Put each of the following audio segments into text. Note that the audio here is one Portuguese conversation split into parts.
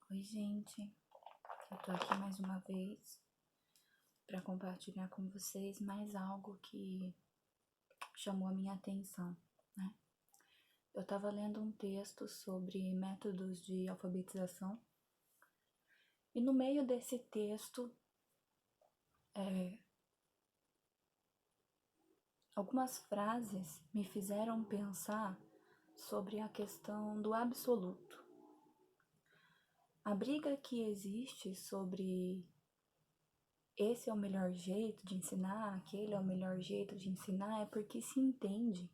Oi, gente. Eu tô aqui mais uma vez para compartilhar com vocês mais algo que chamou a minha atenção, né? Eu tava lendo um texto sobre métodos de alfabetização e no meio desse texto, algumas frases me fizeram pensar sobre a questão do absoluto. A briga que existe sobre esse é o melhor jeito de ensinar, aquele é o melhor jeito de ensinar, é porque se entende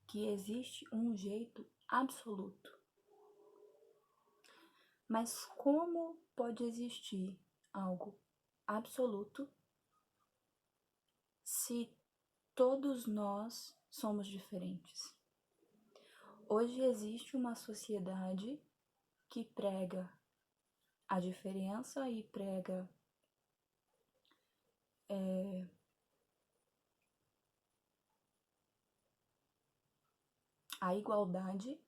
que existe um jeito absoluto. Mas como pode existir algo absoluto se todos nós somos diferentes? Hoje existe uma sociedade que prega a diferença e prega a igualdade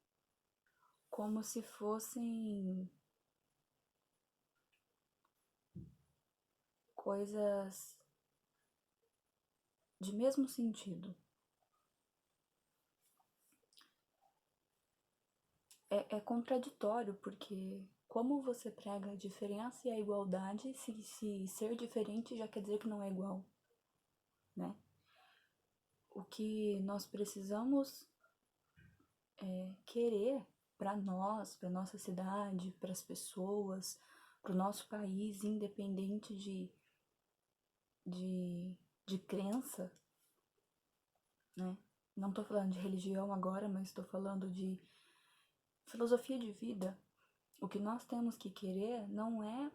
como se fossem coisas de mesmo sentido. É contraditório, porque como você prega a diferença e a igualdade se ser diferente já quer dizer que não é igual, né? O que nós precisamos querer para nós, para nossa cidade, para as pessoas, para o nosso país, independente de crença, né? Não estou falando de religião agora, mas estou falando de filosofia de vida. O que nós temos que querer não é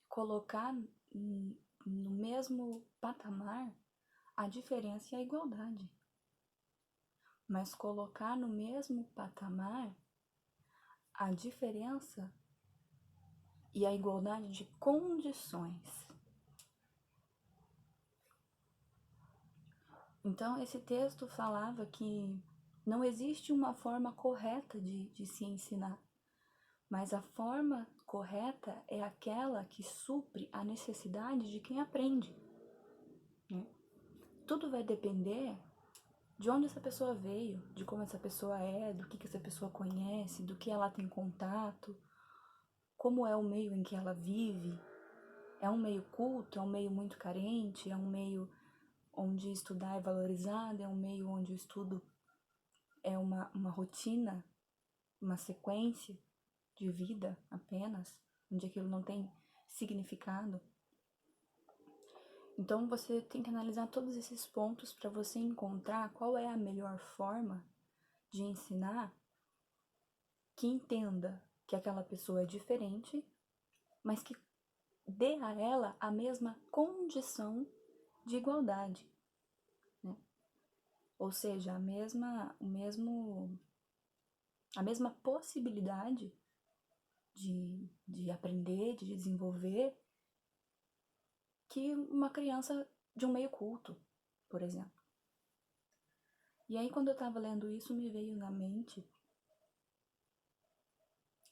colocar no mesmo patamar a diferença e a igualdade, mas colocar no mesmo patamar a diferença e a igualdade de condições. Então, esse texto falava que não existe uma forma correta de se ensinar, mas a forma correta é aquela que supre a necessidade de quem aprende, né? Tudo vai depender de onde essa pessoa veio, de como essa pessoa é, do que essa pessoa conhece, do que ela tem contato, como é o meio em que ela vive. É um meio culto, é um meio muito carente, é um meio onde estudar é valorizado, é um meio onde o estudo é uma rotina, uma sequência de vida apenas, onde aquilo não tem significado. Então você tem que analisar todos esses pontos para você encontrar qual é a melhor forma de ensinar que entenda que aquela pessoa é diferente, mas que dê a ela a mesma condição de igualdade, né? Ou seja, a mesma possibilidade de aprender, de desenvolver, que uma criança de um meio culto, por exemplo. E aí, quando eu estava lendo isso, me veio na mente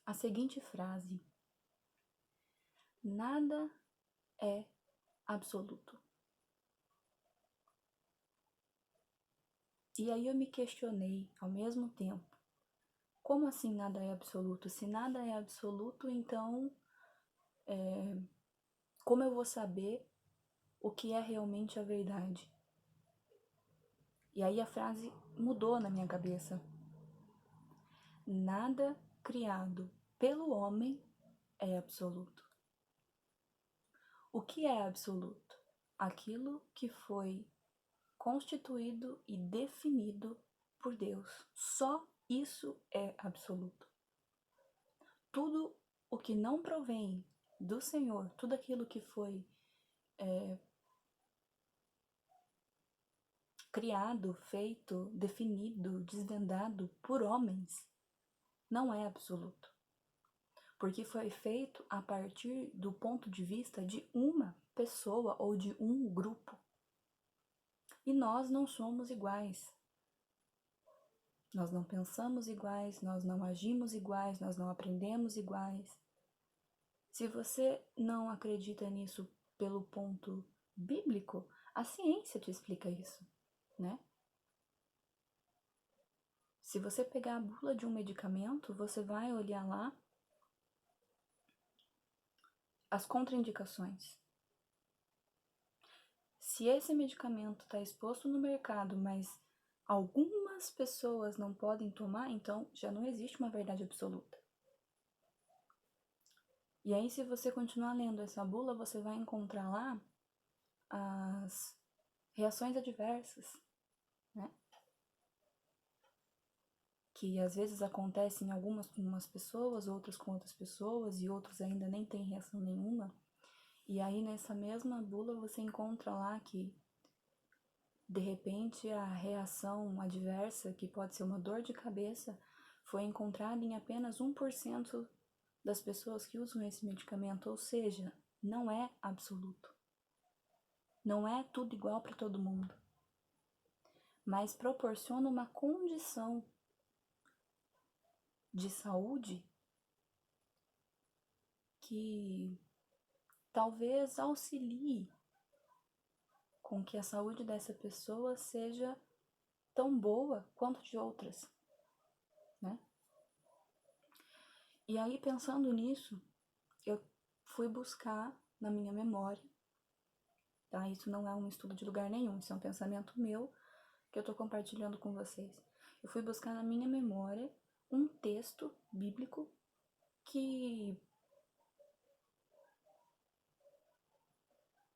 a seguinte frase: nada é absoluto. E aí eu me questionei ao mesmo tempo: como assim nada é absoluto? Se nada é absoluto, então como eu vou saber o que é realmente a verdade? E aí a frase mudou na minha cabeça. Nada criado pelo homem é absoluto. O que é absoluto? Aquilo que foi constituído e definido por Deus. Só isso é absoluto. Tudo o que não provém do Senhor, tudo aquilo que foi criado, feito, definido, desvendado por homens, não é absoluto. Porque foi feito a partir do ponto de vista de uma pessoa ou de um grupo. E nós não somos iguais. Nós não pensamos iguais, nós não agimos iguais, nós não aprendemos iguais. Se você não acredita nisso pelo ponto bíblico, a ciência te explica isso, né? Se você pegar a bula de um medicamento, você vai olhar lá as contraindicações. Se esse medicamento está exposto no mercado, mas algumas pessoas não podem tomar, então já não existe uma verdade absoluta. E aí, se você continuar lendo essa bula, você vai encontrar lá as reações adversas, né? Que às vezes acontecem algumas com umas pessoas, outras com outras pessoas, e outros ainda nem têm reação nenhuma. E aí, nessa mesma bula, você encontra lá que, de repente, a reação adversa, que pode ser uma dor de cabeça, foi encontrada em apenas 1% das pessoas que usam esse medicamento, ou seja, não é absoluto. Não é tudo igual para todo mundo, mas proporciona uma condição de saúde que talvez auxilie com que a saúde dessa pessoa seja tão boa quanto de outras, né? E aí, pensando nisso, eu fui buscar na minha memória, tá? Isso não é um estudo de lugar nenhum, isso é um pensamento meu que eu tô compartilhando com vocês. Eu fui buscar na minha memória um texto bíblico que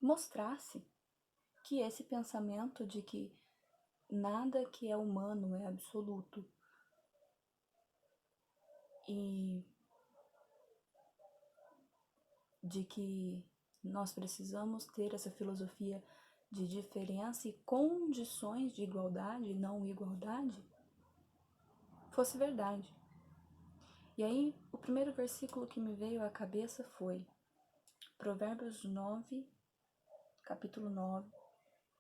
mostrasse que esse pensamento de que nada que é humano é absoluto e de que nós precisamos ter essa filosofia de diferença e condições de igualdade, não igualdade, fosse verdade. E aí, o primeiro versículo que me veio à cabeça foi Provérbios 9, capítulo 9,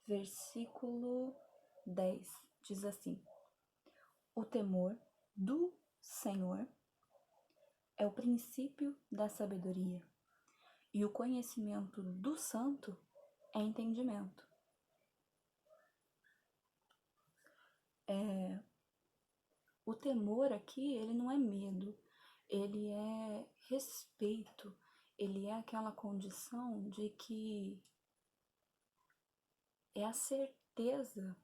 versículo 10. Diz assim: O temor do Senhor é o princípio da sabedoria, e o conhecimento do santo é entendimento. O temor aqui, ele não é medo, ele é respeito, ele é aquela condição de que é a certeza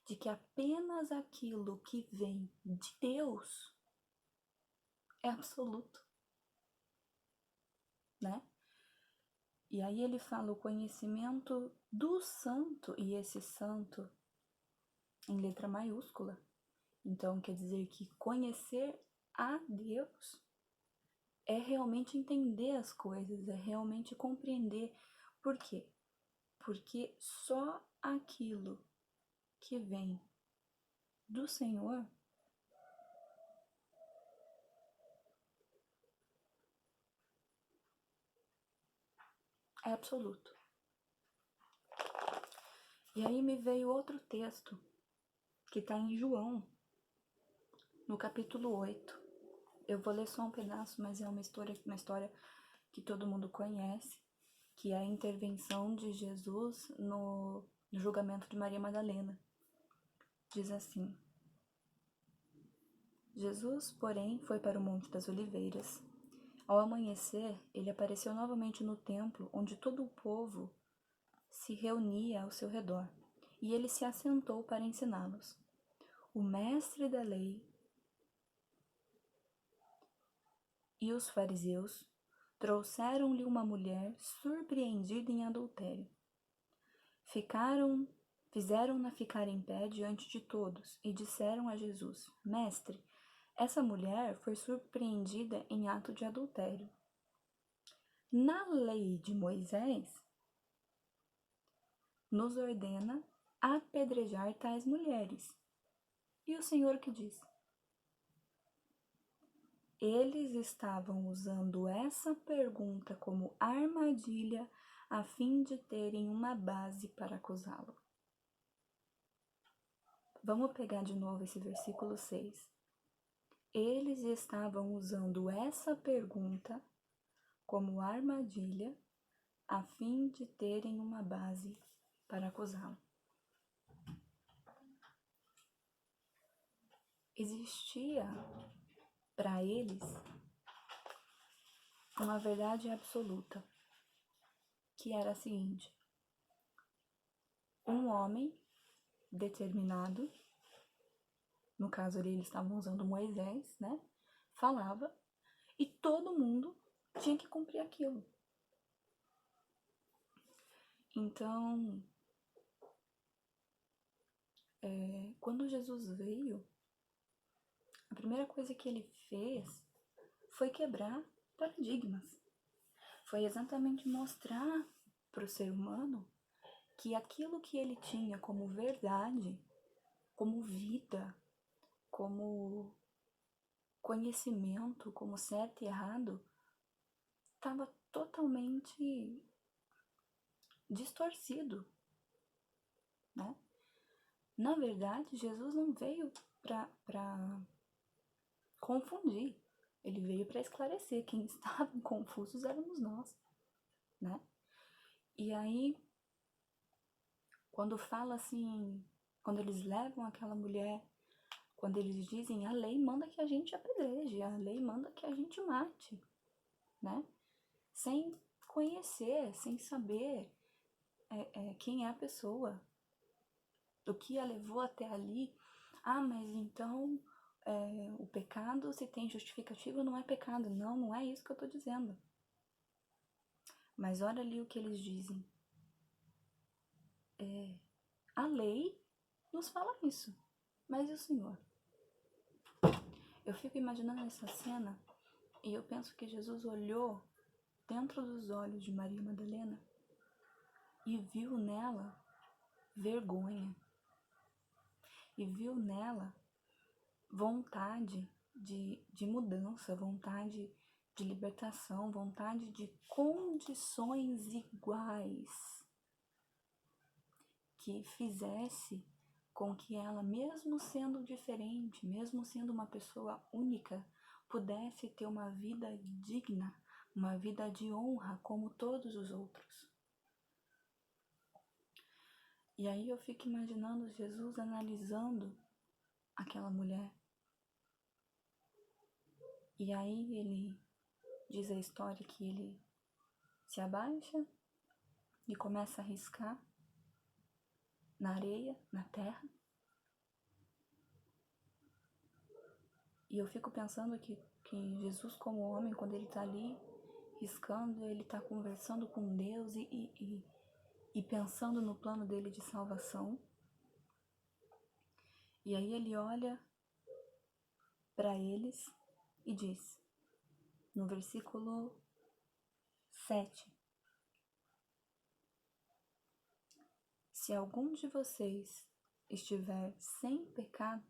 de que apenas aquilo que vem de Deus é absoluto, né? E aí ele fala o conhecimento do santo, e esse santo em letra maiúscula. Então quer dizer que conhecer a Deus é realmente entender as coisas, é realmente compreender. Por quê? Porque só aquilo que vem do Senhor é absoluto. E aí me veio outro texto, que está em João, no capítulo 8. Eu vou ler só um pedaço, mas é uma história que todo mundo conhece, que é a intervenção de Jesus no julgamento de Maria Madalena. Diz assim: Jesus, porém, foi para o Monte das Oliveiras. Ao amanhecer, ele apareceu novamente no templo, onde todo o povo se reunia ao seu redor, e ele se assentou para ensiná-los. O mestre da lei e os fariseus trouxeram-lhe uma mulher surpreendida em adultério. Fizeram-na ficar em pé diante de todos e disseram a Jesus: Mestre, essa mulher foi surpreendida em ato de adultério. Na lei de Moisés, nos ordena apedrejar tais mulheres. E o Senhor que diz? Eles estavam usando essa pergunta como armadilha a fim de terem uma base para acusá-lo. Vamos pegar de novo esse versículo 6. Eles estavam usando essa pergunta como armadilha a fim de terem uma base para acusá-lo. Existia para eles uma verdade absoluta, que era a seguinte: um homem determinado, no caso ali eles estavam usando Moisés, né? Falava e todo mundo tinha que cumprir aquilo. Então, quando Jesus veio, a primeira coisa que ele fez foi quebrar paradigmas. Foi exatamente mostrar para o ser humano que aquilo que ele tinha como verdade, como vida, como conhecimento, como certo e errado, estava totalmente distorcido, né? Na verdade, Jesus não veio para confundir, ele veio para esclarecer. Quem estava confusos éramos nós, né? E aí, quando fala assim, quando eles levam aquela mulher, quando eles dizem a lei manda que a gente apedreje, a lei manda que a gente mate, né? Sem conhecer, sem saber quem é a pessoa, o que a levou até ali. Ah, mas então o pecado, se tem justificativa, não é pecado. Não, não é isso que eu tô dizendo. Mas olha ali o que eles dizem. A lei nos fala isso, mas e o Senhor? Eu fico imaginando essa cena e eu penso que Jesus olhou dentro dos olhos de Maria Madalena e viu nela vergonha, e viu nela vontade de mudança, vontade de libertação, vontade de condições iguais, que fizesse com que ela, mesmo sendo diferente, mesmo sendo uma pessoa única, pudesse ter uma vida digna, uma vida de honra como todos os outros. E aí eu fico imaginando Jesus analisando aquela mulher. E aí ele diz a história que ele se abaixa e começa a riscar na areia, na terra. E eu fico pensando que Jesus, como homem, quando ele está ali riscando, ele está conversando com Deus e pensando no plano dele de salvação. E aí ele olha para eles e diz, no versículo 7, se algum de vocês estiver sem pecado,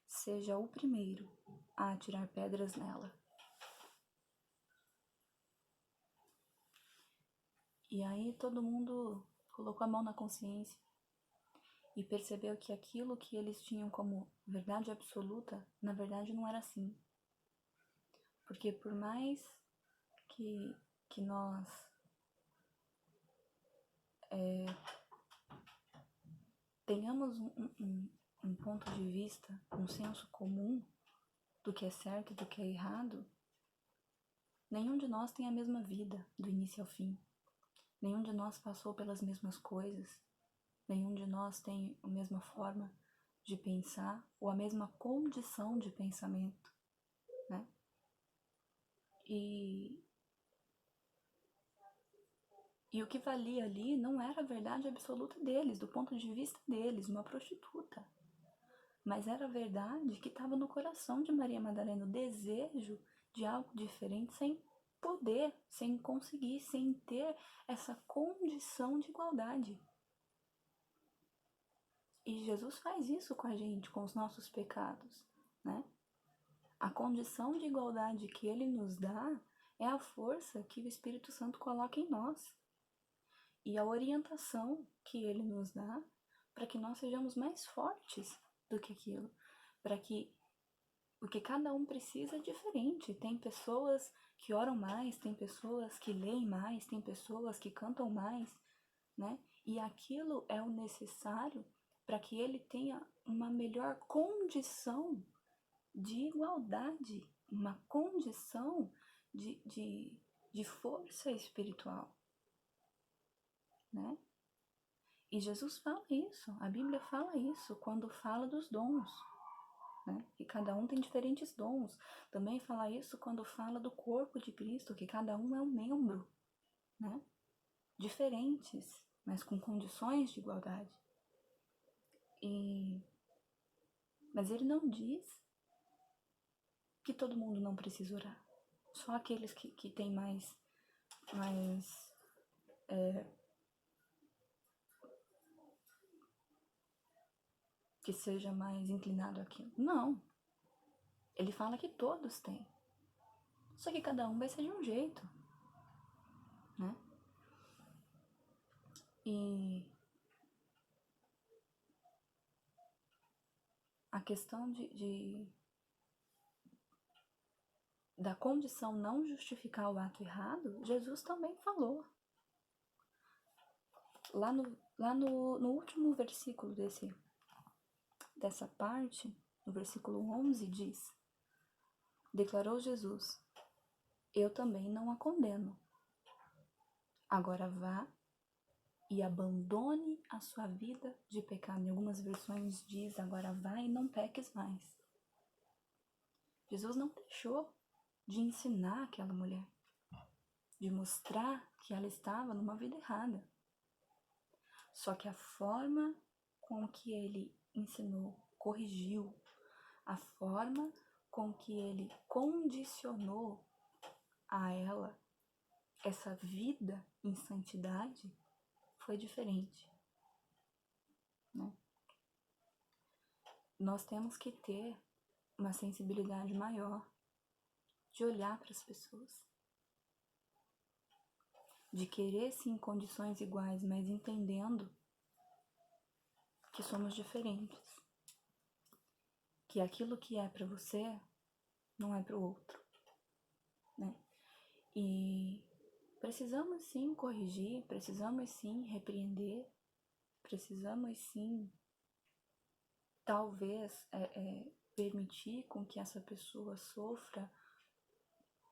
seja o primeiro a atirar pedras nela. E aí todo mundo colocou a mão na consciência e percebeu que aquilo que eles tinham como verdade absoluta, na verdade não era assim. Porque por mais que nós tenhamos um ponto de vista, um senso comum do que é certo e do que é errado, nenhum de nós tem a mesma vida do início ao fim. Nenhum de nós passou pelas mesmas coisas. Nenhum de nós tem a mesma forma de pensar ou a mesma condição de pensamento, né? E o que valia ali não era a verdade absoluta deles, do ponto de vista deles, uma prostituta. Mas era a verdade que estava no coração de Maria Madalena, o desejo de algo diferente, sem poder, sem conseguir, sem ter essa condição de igualdade. E Jesus faz isso com a gente, com os nossos pecados, né? A condição de igualdade que Ele nos dá é a força que o Espírito Santo coloca em nós. E a orientação que Ele nos dá para que nós sejamos mais fortes do que aquilo, para que o que cada um precisa é diferente. Tem pessoas que oram mais, tem pessoas que leem mais, tem pessoas que cantam mais, né? E aquilo é o necessário para que ele tenha uma melhor condição de igualdade, uma condição de força espiritual, né? E Jesus fala isso, a Bíblia fala isso quando fala dos dons, né? Que cada um tem diferentes dons. Também fala isso quando fala do corpo de Cristo, que cada um é um membro, né? Diferentes, mas com condições de igualdade. Mas ele não diz que todo mundo não precisa orar. Só aqueles que têm mais que seja mais inclinado àquilo. Não. Ele fala que todos têm. Só que cada um vai ser de um jeito, né? E a questão da condição não justificar o ato errado, Jesus também falou. Lá no último versículo dessa parte, no versículo 11, diz: declarou Jesus, eu também não a condeno. Agora vá e abandone a sua vida de pecado. Em algumas versões diz, agora vá e não peques mais. Jesus não deixou de ensinar aquela mulher, de mostrar que ela estava numa vida errada. Só que a forma com que ele ensinou, corrigiu, a forma com que ele condicionou a ela essa vida em santidade foi diferente, né? Nós temos que ter uma sensibilidade maior de olhar para as pessoas, de querer sim condições iguais, mas entendendo que somos diferentes, que aquilo que é para você não é para o outro, né? E precisamos sim corrigir, precisamos sim repreender, precisamos sim talvez permitir com que essa pessoa sofra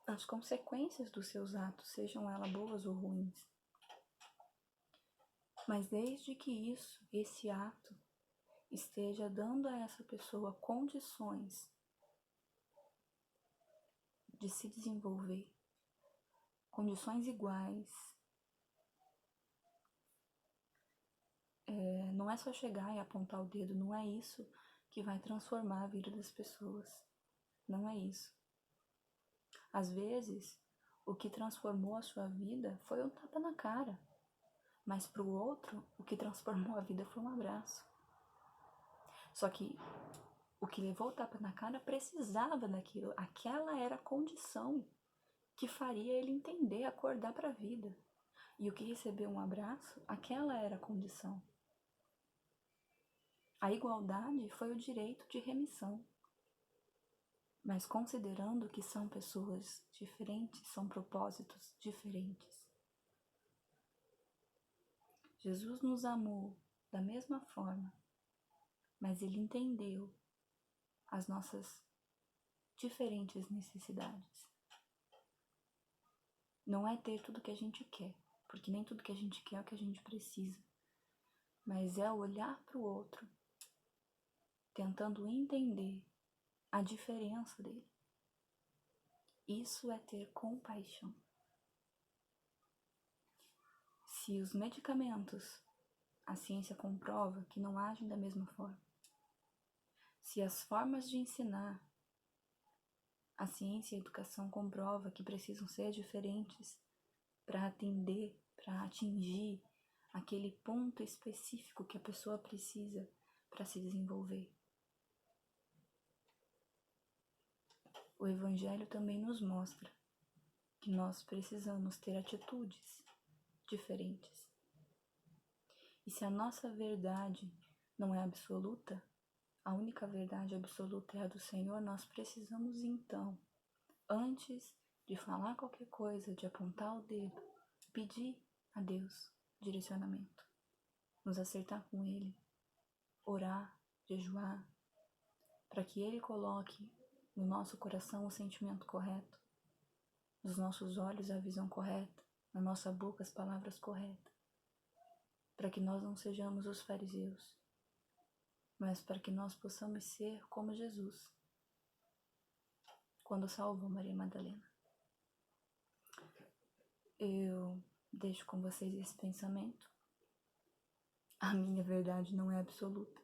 as consequências dos seus atos, sejam elas boas ou ruins. Mas desde que esse ato, esteja dando a essa pessoa condições de se desenvolver, condições iguais, não é só chegar e apontar o dedo, não é isso que vai transformar a vida das pessoas, não é isso. Às vezes, o que transformou a sua vida foi um tapa na cara, mas para o outro, o que transformou a vida foi um abraço. Só que o que levou o tapa na cara precisava daquilo, aquela era a condição que faria ele entender, acordar para a vida. E o que recebeu um abraço, aquela era a condição. A igualdade foi o direito de remissão. Mas considerando que são pessoas diferentes, são propósitos diferentes. Jesus nos amou da mesma forma, mas ele entendeu as nossas diferentes necessidades. Não é ter tudo que a gente quer, porque nem tudo que a gente quer é o que a gente precisa, mas é olhar para o outro, tentando entender a diferença dele. Isso é ter compaixão. Se os medicamentos, a ciência comprova que não agem da mesma forma, se as formas de ensinar, a ciência e a educação comprova que precisam ser diferentes para atender, para atingir aquele ponto específico que a pessoa precisa para se desenvolver. O Evangelho também nos mostra que nós precisamos ter atitudes diferentes. E se a nossa verdade não é absoluta, a única verdade absoluta é a do Senhor, nós precisamos então, antes de falar qualquer coisa, de apontar o dedo, pedir a Deus direcionamento, nos acertar com Ele, orar, jejuar, para que Ele coloque no nosso coração o sentimento correto, nos nossos olhos a visão correta, na nossa boca as palavras corretas, para que nós não sejamos os fariseus, mas para que nós possamos ser como Jesus, quando salvou Maria Madalena. Eu deixo com vocês esse pensamento. A minha verdade não é absoluta,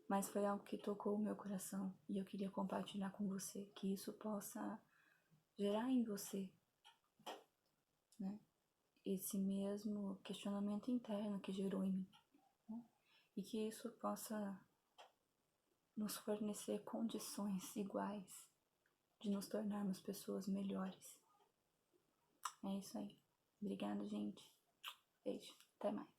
mas foi algo que tocou o meu coração e eu queria compartilhar com você, que isso possa gerar em você, né, esse mesmo questionamento interno que gerou em mim, né, e que isso possa nos fornecer condições iguais de nos tornarmos pessoas melhores. É isso aí. Obrigada, gente. Beijo. Até mais.